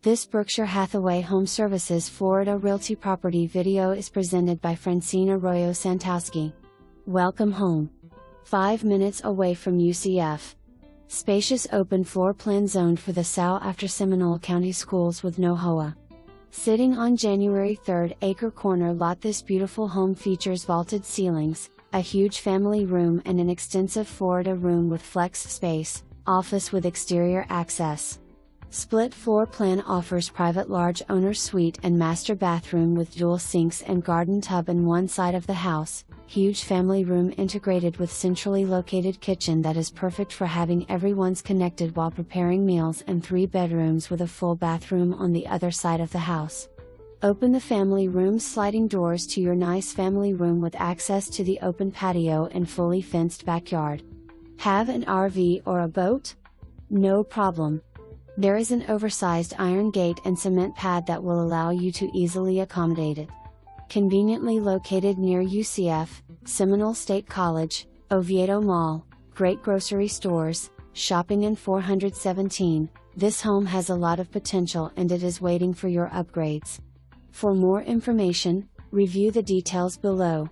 This Berkshire Hathaway HomeServices Florida Realty property video is presented by Francine Arroyo Santowski. Welcome home. 5 minutes away from UCF. Spacious open floor plan zoned for the SOUGH after Seminole County Schools with no HOA. Sitting on January 3rd acre corner lot, this beautiful home features vaulted ceilings, a huge family room and an extensive Florida room with flex space, office with exterior access. Split floor plan offers private large owner's suite and master bathroom with dual sinks and garden tub in one side of the house, huge family room integrated with centrally located kitchen that is perfect for having everyone's connected while preparing meals, and 3 bedrooms with a full bathroom on the other side of the house. Open the family room sliding doors to your nice family room with access to the open patio and fully fenced backyard. Have an RV or a boat? No problem. There is an oversized iron gate and cement pad that will allow you to easily accommodate it. Conveniently located near UCF, Seminole State College, Oviedo Mall, great grocery stores, shopping and 417, this home has a lot of potential and it is waiting for your upgrades. For more information, review the details below.